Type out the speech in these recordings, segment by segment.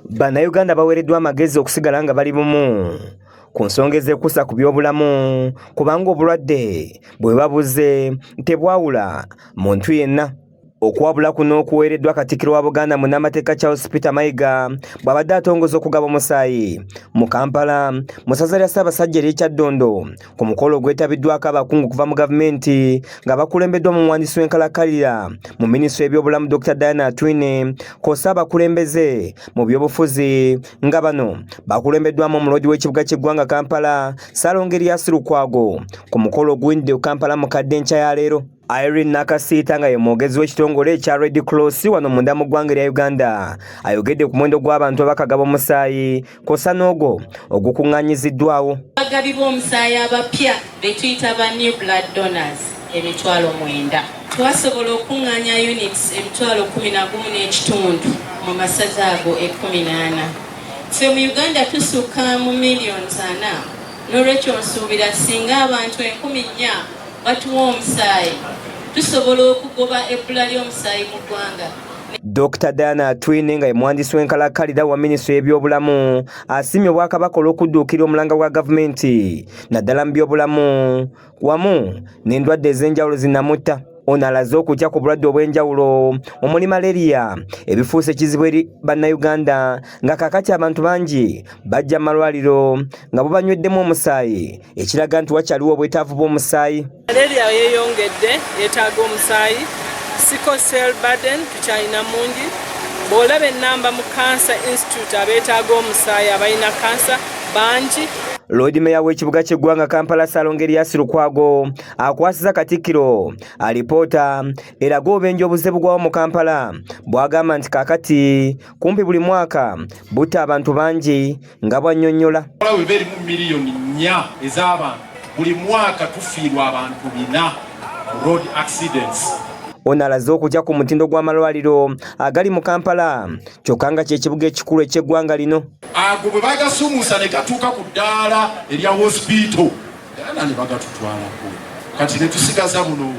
Bannayuganda baweereddwa amagezi okusigala nga bali bumu ku nsonga ezekuusa ku by'obulamu kubanga obulwadde bwe babuze tebwawula muntu yenna. Okuwabula kuno okuweereddwa Katikkiro wa Buganda munnamateeka Charles Peter Mayiga bw'abadde atongoza okugaba Musaayi mu Kampala mu ssaza lya Ssaabasajja ery'Ekyaddondo ku mukolo ogwetabiddwako abakungu kuva mu gavumenti nga bakulembeddwa mu muwandiisi w'enkalakkalira mu minisitule y'ebyobulamu Dr. Diana Twine kw'ossa abakulembeze mu by'obufuzi nga bano bakulembeddwamu omulodi w'ekibuga ky'eggwanga Kampala Ssaalongeriyasi Lukwago ku mukolo oguyindidde ku Kampala mu kadde enkya ya leero. Irene Nakasiita nga ye mwogezi w'ekitongole ekya Red Cross wano munda mu ggwanga erya Uganda ayogedde ku muwendo gw'abantu abakagaba omusaayi kw'ossa n'ogwo ogukuŋŋaanyiziddwawo. Abagabi b'omusaayi abapya be tuyita ba new blood donors 9,000. Twasobola okuŋŋaanya units 11,500 mu masaza ago 18. Ffe mu Uganda tusukka mu millions 4 n'olwekyo nsuubira singa abantu 4,000 batuwa omusaayi tusobola okugoba ebbula ly'omusaayi mu ggwanga. Dr. Diana Twine nga ye muwandiisi w'enkalakkalira wa minisitule y'ebyobulamu asiimye Obwakabaka olw'okudduukira omulanga gwa gavumenti naddala mu byobulamu wamu n'endwadde ez'enjawulo zinnamutta. Ono alaze okutya ku bulwadde obw'enjawulo omuli malaria ebifuuse ekizibu eri bannayuganda nga kaakati abantu bangi bajja mu malwaliro nga bubanyweddemu omusaayi ekiraga nti wakyaliwo obwetaavu bw'omusaayi. Malaria yeeyongedde yeetaaga omusaayi. Sickle cell burden tukyalina mungi. Bw'olaba ennamba mu Cancer Institute abeetaaga omusaayi abalina kansa bangi. Lord Mayor w'ekibuga ky'eggwanga Kampala Ssaalongeriyasi Lukwago akwasiza Katikkiro alipoota eraga obubenje obuze bugwawo mu Kampala bw'agamba nti kaakati kumpi buli mwaka butta abantu bangi nga bwannyonnyola. Waliwo erimu miliyoni 4 ez'abantu buli mwaka tufiirwa abantu 4 road accidents. Ono alaze okutya ku mutindo gw'amalwaliro agali mu Kampala kyokka nga ky'ekibuga ekikulu eky'eggwanga lino. Ago bwe bagasumuusa ne gatuuka ku ddaala erya hospital era ne bagatutwalako kati ne tusigaza buno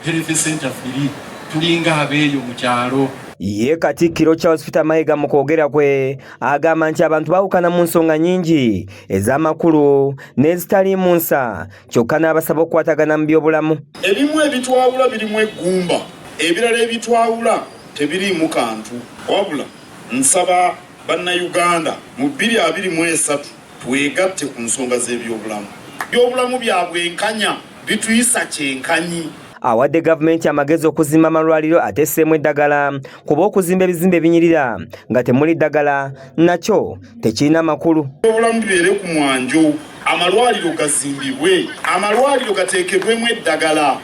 health center firi tulinga abeeyo mu kyalo. Ye Katikkiro Charles Peter Mayiga mu kwogera kwe agamba nti abantu bawukana mu nsonga nnyingi ez'amakulu n'ezitaliimu nsa kyokka n'abasaba okukwatagana mu by'obulamu. Ebimu ebitwawula birimu eggumba, ebirala ebitwawula tebiriimu kantu. Wabula nsaba bannayuganda mu 2023 twegatte ku nsonga z'ebyobulamu. Byobulamu bya bwenkanya bituyisa kyenkanyi. Awadde gavumenti amagezi okuzimba amalwaliro atesseemu eddagala kuba okuzimba ebizimbe ebinyirira nga temuli ddagala nakyo tekirina makulu. Obulamu bibeere ku mwanjo, amalwaliro gazimbibwe, amalwaliro gateekebwemu eddagala.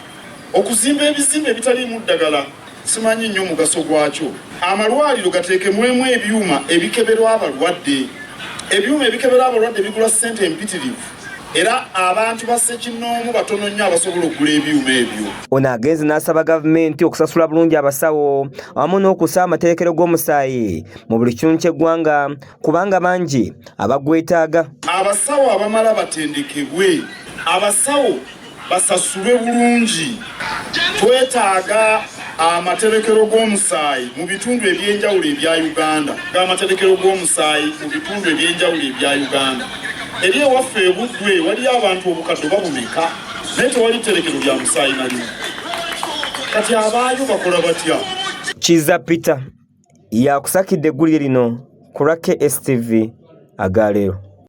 Okuzimba ebizimbe ebitaliimu ddagala simanyi nnyo mugaso gwakyo. Amalwaliro gateekebwemu ebyuma ebikeberwa abalwadde. Ebyuma ebikeberwa abalwadde bigula ssente empitirivu. Era abantu bassekinnoomu batono nnyo abasobola okugula ebyuma ebyo. Ono agenze n'asaba gavumenti okusasula bulungi abasawo awamu n'okussa amaterekero g'omusaayi mu buli kitundu ky'eggwanga kubanga bangi abagwetaaga. Abasawo abamala batendekebwe, abasawo basasulwe bulungi. Twetaaga amaterekero g'omusaayi mu bitundu eby'enjawulo ebya Uganda. Amaterekero g'omusaayi mu bitundu eby'enjawulo ebya Uganda. Eri ewaffe ebuddwe waliyo abantu obukadde babumeka naye tewali tterekero lya musaayi nalimu. Kati abaayo bakola batya? Kiza Peter yakusakidde eggulire lino ku lwa KSTV agaleero.